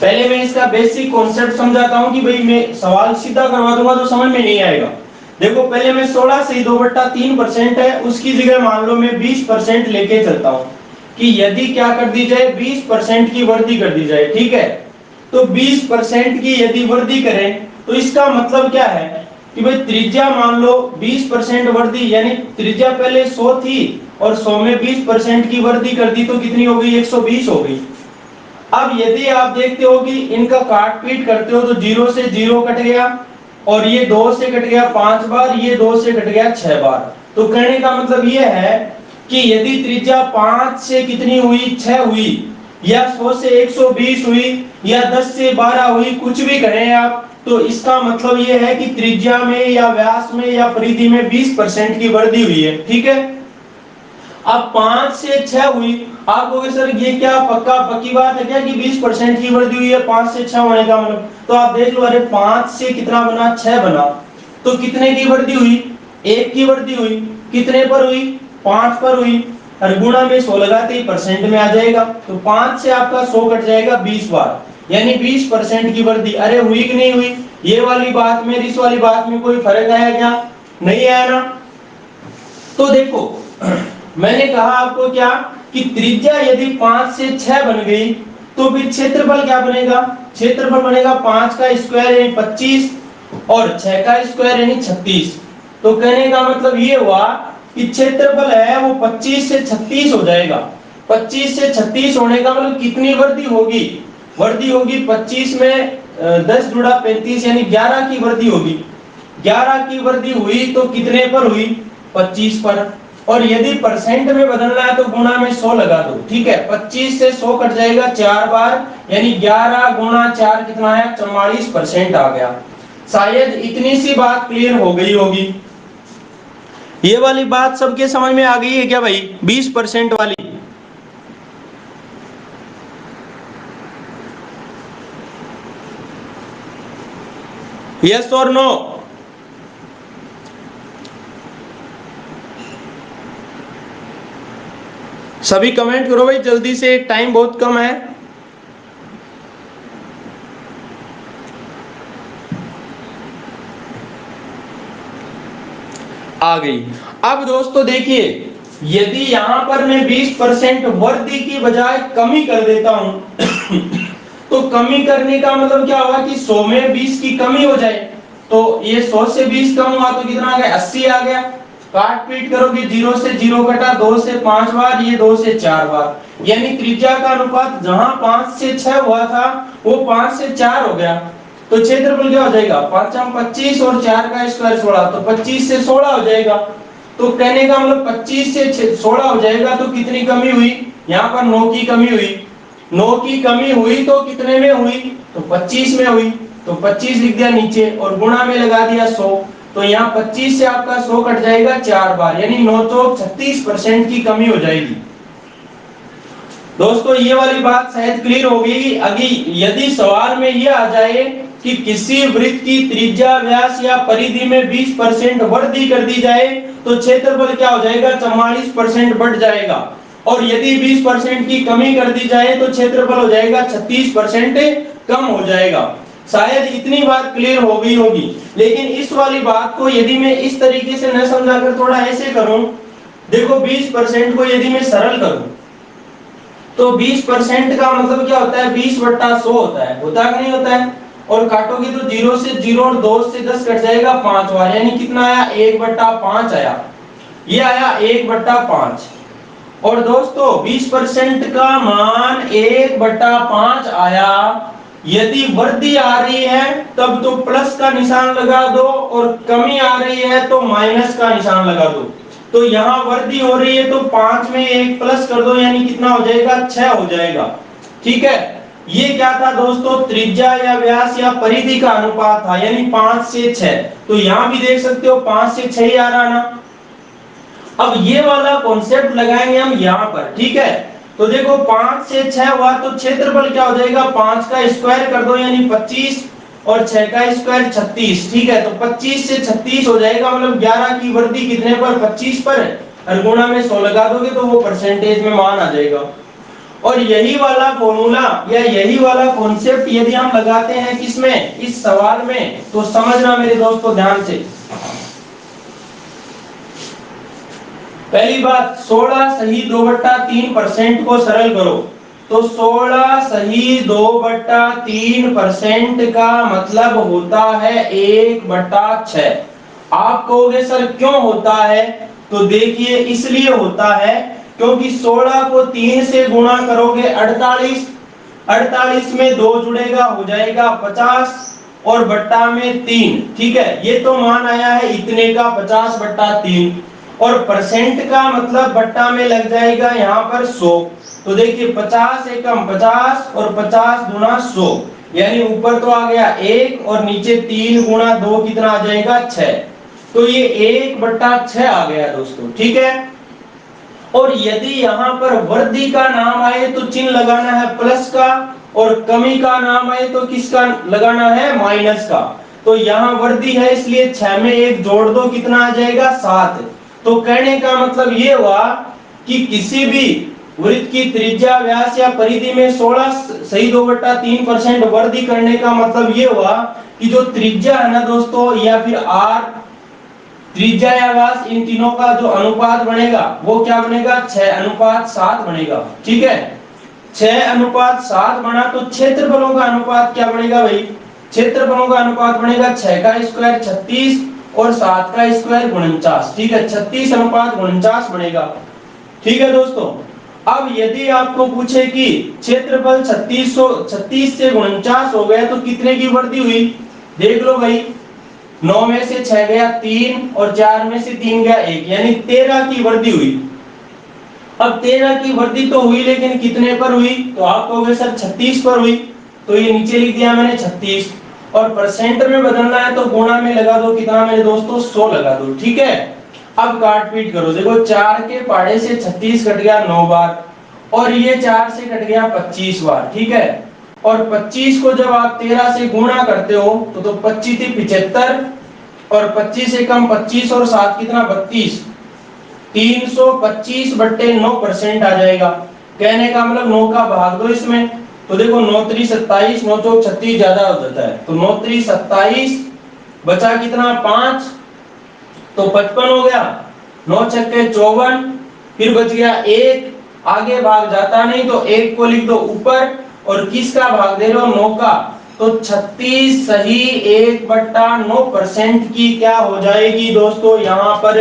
पहले मैं इसका बेसिक कॉन्सेप्ट समझाता हूं कि भाई मैं सवाल सीधा करवा दूंगा तो समझ में नहीं आएगा। देखो पहले मैं 16 से 2/3% है उसकी जगह मान लो मैं 20% लेके चलता हूं कि यदि क्या कर दी जाए 20% की वृद्धि कर दी जाए, ठीक है। तो 20% की यदि वृद्धि करें तो इसका मतलब क्या है कि भाई त्रिज्या मान लो 20% वृद्धि, यानी त्रिज्या पहले 100 थी और 100 में 20% की वृद्धि कर दी तो कितनी हो गई, 120 हो गई। अब यदि आप देखते हो कि इनका काट पीट करते हो तो 0 से 0 कट गया और ये 2 से कट गया 5 बार, ये 2 से कट गया 6 बार। तो कहने का मतलब ये है कि यदि त्रिज्या 5 से कितनी हुई, 6 हुई, या 100 से 120 हुई, या 10 से 12 हुई, कुछ भी करें आप, तो इसका मतलब ये है कि त्रिज्या में या व्यास में या परिधि में 20% की वृद्धि हुई है, ठीक है। अब 5 से 6 हुई, आप कहोगे सर ये क्या पक्की बात है क्या कि 20% की वृद्धि हुई है 5 से 6 होने का मतलब। तो आप देख लो, अरे 5 से कितना बना, 6 बना, तो कितने की वृद्धि हुई, 1 की वृद्धि हुई। कितने पर हुई, 5 पर हुई, और गुणा में 100 लगाते ही परसेंट में आ जाएगा। तो 5 से आपका 100 कट जाएगा 20 बार, यानी 20% की वृद्धि। अरे हुई कि नहीं हुई, ये वाली बात में इस वाली बात में कोई फर्क आया क्या, नहीं आया ना। तो देखो मैंने कहा आपको क्या कि त्रिज्या यदि 5 से 6 बन गई तो फिर क्षेत्रफल क्या बनेगा, क्षेत्रफल बनेगा 5 का स्क्वायर यानी 25 और 6 का स्क्वायर यानी 36। तो कहने का मतलब ये हुआ कि क्षेत्रफल है वो 25 से 36 हो जाएगा। 25 से 36 होने का मतलब कितनी वृद्धि होगी, वृद्धि होगी 25 में 10 गुणा 35 यानी 11 की वृद्धि होगी। 11 की वृद्धि हुई तो कितने पर हुई, 25 पर। और यदि परसेंट में बदलना है तो गुणा में 100 लगा दो, ठीक है। 25 से 100 कट जाएगा 4 बार, यानी 11 गुणा 4 कितना है, 44% आ गया। शायद इतनी सी बात क्लियर हो गई होगी। ये वाली बात सबके समझ में आ गई है क्या भाई, 20% वाली। यस और नो, सभी कमेंट करो भाई जल्दी से, टाइम बहुत कम है। आ गई। अब दोस्तों देखिए, यदि यहां पर मैं 20% वृद्धि की बजाय कमी कर देता हूं तो कमी करने का मतलब क्या होगा कि 100 में 20 की कमी हो जाए। तो ये 100 से 20 कम हुआ तो कितना आ गया, 80 आ गया। काट पीट करोगे 0 से 0 कटा, 2 से 5 बार, ये 2 से 4 बार, यानी त्रिज्या का अनुपात जहां 5 से 6 हुआ था वो 5 से 4 हो गया। तो क्षेत्रफल क्या हो जाएगा, 5 25 और 4 का स्क्वायर 16, तो 25 से 16 हो जाएगा। तो कहने का मतलब 25 से 16 हो जाएगा तो कितनी कमी हुई, यहाँ पर 9 की कमी हुई। 9 की कमी हुई तो कितने में हुई, तो 25 में हुई। तो 25 लिख दिया नीचे और गुणा में लगा दिया 100। तो यहाँ 25 से आपका 100 कट जाएगा 4 बार, यानी 9 तो 36% की कमी हो जाएगी। दोस्तों ये वाली बात शायद क्लियर हो गई। अभी यदि सवाल में ये आ जाए कि किसी वृत्त की त्रिज्या, व्यास या परिधि में 20% वृद्धि कर दी जाए तो क्षेत्रफल क्या हो जाएगा, 44% बढ़ जाएगा। और यदि 20% की कमी कर दी जाए तो क्षेत्रफल हो जाएगा 36% कम हो जाएगा। शायद इतनी बात क्लियर हो गई होगी। लेकिन इस वाली बात को यदि मैं इस तरीके से न समझाकर थोड़ा ऐसे करूं, देखो 20% को यदि मैं सरल करूं तो 20% का मतलब क्या होता है, 20/100 होता है कि नहीं होता है। और काटोगे तो 0 से 0 और 2 से 10 कट जाएगा 5 बार, यानी कितना आया, 1/5 आया। ये आया 1/5। और दोस्तों 20% का मान 1/5 आया। यदि वृद्धि आ रही है तब तो प्लस का निशान लगा दो, और कमी आ रही है तो माइनस का निशान लगा दो। तो यहाँ वृद्धि हो रही है तो 5 में 1 प्लस कर दो, यानी कितना हो जाएगा, 6 हो जाएगा। ठीक है, ये क्या था दोस्तों, त्रिज्या या व्यास या परिधि का अनुपात था, यानी 5 से 6। तो यहाँ भी देख सकते हो 5 से 6 ही आ रहा ना। अब ये वाला कॉन्सेप्ट लगाएंगे हम यहाँ पर। ठीक है, तो देखो 5 से 6 हुआ तो क्षेत्रफल क्या हो जाएगा, 5 का स्क्वायर कर दो यानी 25, और 6 का स्क्वायर 36। ठीक है, तो 25 से 36 हो जाएगा, मतलब 11 की वृद्धि कितने पर, 25 पर है, और गुणा में 100 लगा दोगे तो वो परसेंटेज में मान आ जाएगा। और यही वाला फॉर्मूला या यही वाला कॉन्सेप्ट यदि हम लगाते हैं किसमें, इस सवाल में, तो समझना मेरे दोस्तों ध्यान से। पहली बात, 16 सही 2/3% को सरल करो। तो 16 सही 2/3% का मतलब होता है 1/6। आप कहोगे सर क्यों होता है, तो देखिए इसलिए होता है क्योंकि 16 को 3 से गुणा करोगे 48, 48 में 2 जुड़ेगा हो जाएगा 50, और बट्टा में 3। ठीक है, ये तो मान आया है इतने का 50/3, और परसेंट का मतलब बट्टा में लग जाएगा यहाँ पर 100। तो देखिए 50 एकम 50 और 50 गुना 100, यानी ऊपर तो आ गया 1 और नीचे 3 गुना 2 कितना आ जाएगा, 6। तो ये 1/6 आ गया दोस्तों। ठीक है, और यदि यहाँ पर वृद्धि का नाम आए तो चिन्ह लगाना है प्लस का, और कमी का नाम आए तो किसका लगाना है, माइनस का। तो यहाँ वृद्धि है इसलिए 6 में 1 जोड़ दो, कितना आ जाएगा, 7। तो कहने का मतलब ये हुआ कि किसी भी वृत्त की त्रिज्या, व्यास या परिधि में 16 सही 2/3% वृद्धि करने का मतलब ये हुआ कि जो त्रिज्या है ना दोस्तों, या फिर आर, त्रिज्या या व्यास, इन तीनों का जो अनुपात बनेगा वो क्या बनेगा, 6:7 बनेगा। ठीक है, 6:7 बना तो क्षेत्रफलों का अनुपात क्या बनेगा भाई, क्षेत्रफलों का अनुपात बनेगा 6 का स्क्वायर 36 और 7 का स्क्वायर 49। ठीक है, 36:49 बनेगा। ठीक है दोस्तों, अब यदि आपको पूछे कि क्षेत्रफल 36 से 49 हो गया तो कितने की वृद्धि हुई, देख लो भाई, 9 में से 6 गया 3 और 4 में से 3 गया 1, यानी 13 की वृद्धि हुई। अब 13 की वृद्धि तो हुई, लेकिन कितने पर हुई, तो आप कहोगे सर 36 पर हुई, तो ये नीचे लिख दिया मैंने 36, और परसेंट में बदलना है तो गुणा में लगा दो, कितना मेरे दोस्तों, 100 लगा दो। ठीक है, अब काट पीट करो, देखो 4 के पाड़े से 36 कट गया 9 बार, और ये 4 से कट गया 25 बार। ठीक है, और 25 को जब आप 13 से गुणा करते हो तो 25 थी 75, और 25 से कम 25 और 7 कितना, 32, 325/9% आ जाएगा। कहने का मतलब 9 का भाग दो इसमें, तो देखो 9 3 27, 9 चौक 36 ज्यादा हो जाता है, तो 9 3 27, बचा कितना, 5, तो 55 हो गया, 9 छक्के 54, फिर बच गया 1, आगे भाग जाता नहीं तो 1 को लिख दो ऊपर, और किसका भाग दे रहे हो, 9 का, तो 36 सही 1/9% की क्या हो जाएगी दोस्तों, यहाँ पर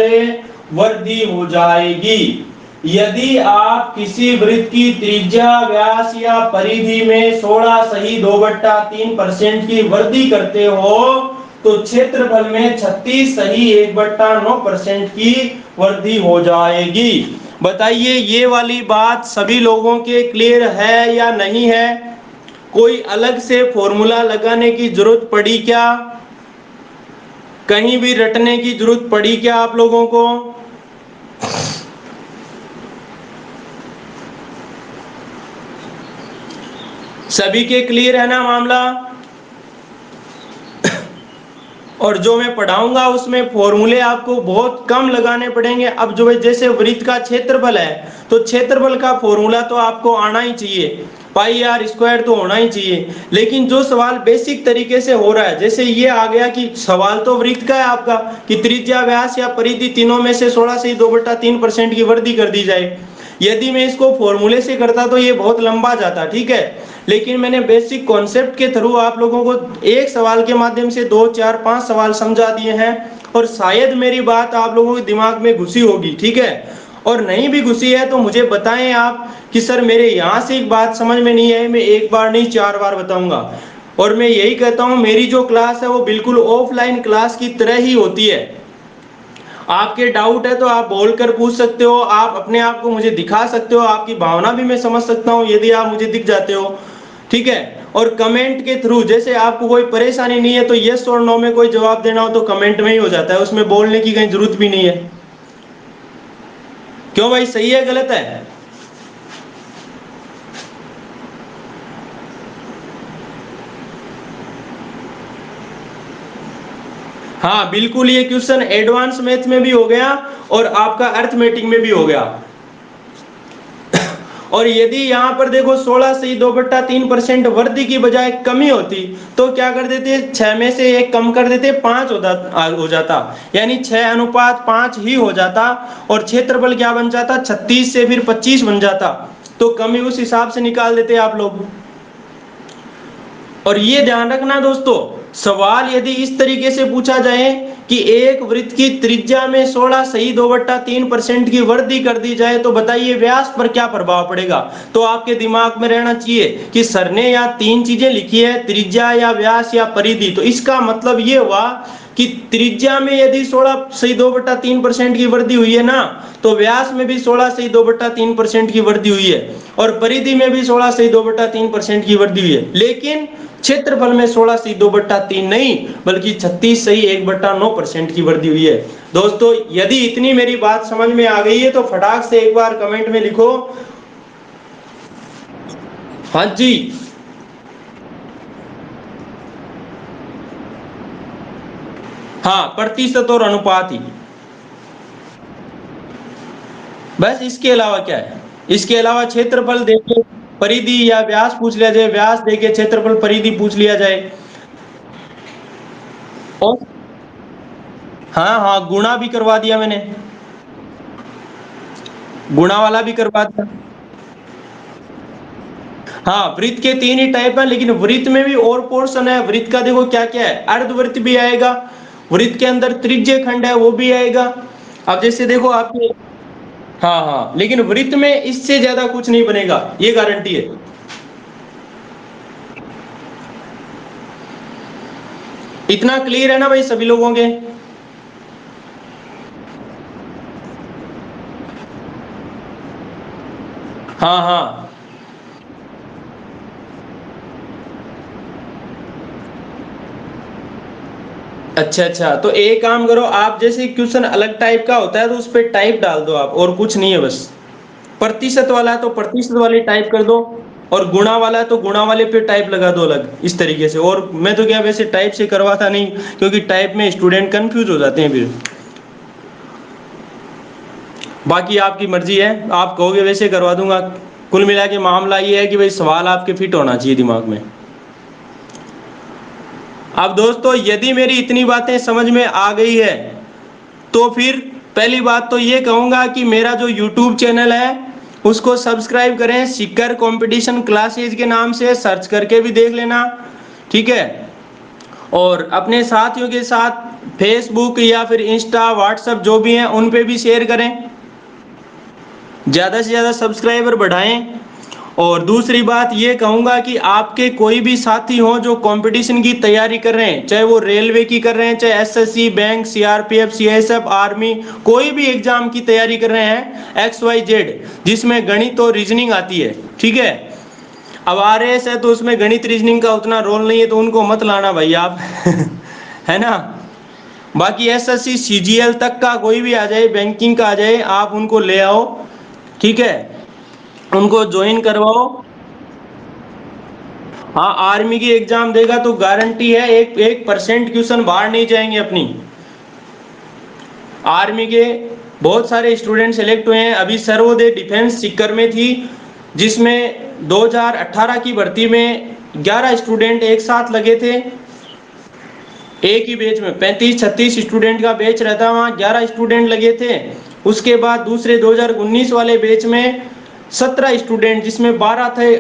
वृद्धि हो जाएगी। यदि आप किसी वृत्त की त्रिज्या, व्यास या परिधि में 16 सही 2/3% की वृद्धि करते हो तो क्षेत्रफल में 36 सही 1/9% की वृद्धि हो जाएगी। बताइए ये वाली बात सभी लोगों के क्लियर है या नहीं है, कोई अलग से फॉर्मूला लगाने की जरूरत पड़ी क्या, कहीं भी रटने की जरूरत पड़ी क्या आप लोगों को? सभी के क्लियर है ना मामला? और जो मैं पढ़ाऊंगा उसमें फॉर्मूले आपको बहुत कम लगाने पड़ेंगे। अब जो जैसे वृत्त का क्षेत्रफल है तो क्षेत्रफल का फॉर्मूला तो आपको आना ही चाहिए, पाई आर स्क्वायर तो होना ही चाहिए। लेकिन जो सवाल बेसिक तरीके से हो रहा है, जैसे ये आ गया कि सवाल तो वृत्त का है आपका कि त्रिज्या, व्यास या परिधि तीनों में से 16 से 2/3% की वृद्धि कर दी जाए, यदि मैं इसको फॉर्मूले से करता तो ये बहुत लंबा जाता, ठीक है, लेकिन मैंने बेसिक कॉन्सेप्ट के थ्रू आप लोगों को एक सवाल के माध्यम से 2 4 5 सवाल समझा दिए हैं, और शायद मेरी बात आप लोगों के दिमाग में घुसी होगी, ठीक है, और नहीं भी घुसी है तो मुझे बताएं आप कि सर मेरे यहाँ से एक बात समझ में नहीं आई, मैं एक बार नहीं 4 बार बताऊंगा। और मैं यही कहता हूँ मेरी जो क्लास है वो बिल्कुल ऑफलाइन क्लास की तरह ही होती है। आपके डाउट है तो आप बोलकर पूछ सकते हो, आप अपने आप को मुझे दिखा सकते हो, आपकी भावना भी मैं समझ सकता हूँ यदि आप मुझे दिख जाते हो, ठीक है। और कमेंट के थ्रू, जैसे आपको कोई परेशानी नहीं है तो यस और नो में कोई जवाब देना हो तो कमेंट में ही हो जाता है, उसमें बोलने की कहीं जरूरत भी नहीं है। क्यों भाई, सही है गलत है? हाँ बिल्कुल, ये क्वेश्चन एडवांस मैथ में भी हो गया और आपका अर्थमेटिक में भी हो गया। और यदि यहाँ पर देखो 16 से 2/3% वृद्धि की बजाय कमी होती तो क्या कर देते, 6 में से 1 कम कर देते, 5 हो जाता, यानी 6:5 ही हो जाता, और क्षेत्रफल क्या बन जाता, 36 से फिर 25 बन जाता, तो कमी उस हिसाब से निकाल देते आप लोग। और ये ध्यान रखना दोस्तों, सवाल यदि इस तरीके से पूछा जाए कि एक वृत्त की त्रिज्या में 16 सही 2/3% की वृद्धि कर दी जाए तो बताइए व्यास पर क्या प्रभाव पड़ेगा, तो आपके दिमाग में रहना चाहिए कि सर ने यहाँ 3 चीजें लिखी है, त्रिज्या या व्यास या परिधि, तो इसका मतलब ये हुआ कि त्रिज्या में यदि 16 सही 2/3% की वृद्धि हुई है ना, तो व्यास में भी 16 सही 2/3% की वृद्धि हुई है, और परिधि में भी 16 सही 2/3% की वृद्धि हुई है, लेकिन क्षेत्रफल में 16 सही 2/3 नहीं बल्कि 36 सही 1/9% की वृद्धि हुई है। दोस्तों यदि इतनी मेरी बात समझ में आ गई है तो फटाक से एक बार कमेंट में लिखो हाँ जी। हाँ, प्रतिशत और अनुपात ही, बस, इसके अलावा क्या है? इसके अलावा क्षेत्रफल देके परिधि या व्यास पूछ लिया जाए, व्यास देके क्षेत्रफल परिधि पूछ लिया जाए, और हाँ हाँ गुणा भी करवा दिया मैंने, गुणा वाला भी करवा दिया। हाँ, वृत्त के 3 ही टाइप है, लेकिन वृत्त में भी और पोर्शन है, वृत्त का देखो क्या क्या है, अर्धवृत्त भी आएगा, वृत्त के अंदर त्रिज्य खंड है वो भी आएगा। अब जैसे देखो आपके, हाँ हाँ, लेकिन वृत्त में इससे ज्यादा कुछ नहीं बनेगा, ये गारंटी है। इतना क्लियर है ना भाई सभी लोगों के? हाँ हाँ, अच्छा अच्छा, तो एक काम करो आप, जैसे क्वेश्चन अलग टाइप का होता है तो उस पर टाइप डाल दो आप, और कुछ नहीं है बस। प्रतिशत वाला है तो प्रतिशत वाली टाइप कर दो, और गुणा वाला है तो गुणा वाले पे टाइप लगा दो अलग, इस तरीके से। और मैं तो क्या वैसे टाइप से करवाता नहीं, क्योंकि टाइप में स्टूडेंट कंफ्यूज हो जाते हैं फिर। बाकी आपकी मर्जी है, आप कहोगे वैसे करवा दूंगा। कुल मिला के मामला ये है कि भाई सवाल आपके फिट होना चाहिए दिमाग में। अब दोस्तों यदि मेरी इतनी बातें समझ में आ गई है तो फिर पहली बात तो ये कहूंगा कि मेरा जो YouTube चैनल है उसको सब्सक्राइब करें, सीकर कंपटीशन क्लासेज के नाम से सर्च करके भी देख लेना, ठीक है। और अपने साथियों के साथ फेसबुक या फिर इंस्टा व्हाट्सएप जो भी हैं उन पे भी शेयर करें, ज़्यादा से ज़्यादा सब्सक्राइबर बढ़ाएं। और दूसरी बात ये कहूँगा कि आपके कोई भी साथी हो जो कंपटीशन की तैयारी कर रहे हैं, चाहे वो रेलवे की कर रहे हैं, चाहे SSC, bank, CRPF, CISF, army, कोई भी एग्जाम की तैयारी कर रहे हैं XYZ, जिसमें गणित और रीजनिंग आती है, ठीक है। अब आरएएस है तो उसमें गणित रीजनिंग का उतना रोल नहीं है, तो उनको मत लाना भाई आप है ना। बाकी एसएससी सीजीएल तक का कोई भी आ जाए, बैंकिंग का आ जाए, आप उनको ले आओ, ठीक है, उनको ज्वाइन करवाओ। हाँ, आर्मी की एग्जाम देगा तो गारंटी है 1% क्वेश्चन बाहर नहीं जाएंगे अपनी। आर्मी के बहुत सारे स्टूडेंट सेलेक्ट हुए हैं, अभी सर्वोदय डिफेंस सीकर में थी, जिसमें 2018 की भर्ती में 11 स्टूडेंट एक साथ लगे थे, एक ही बैच में 35-36 स्टूडेंट का बैच रहता, वहाँ 11 स्टूडेंट लगे थे, उसके बाद दूसरे 2019 वाले बैच में 17 स्टूडेंट, जिसमें 12 थे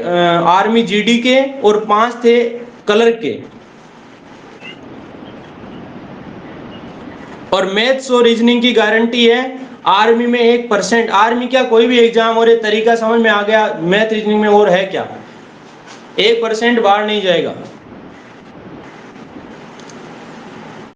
आर्मी जीडी के और 5 थे कलर के। और मैथ्स और रीजनिंग की गारंटी है आर्मी में 1%। आर्मी क्या, कोई भी एग्जाम और ये तरीका समझ में आ गया, मैथ रीजनिंग में और है क्या, 1% बाहर नहीं जाएगा।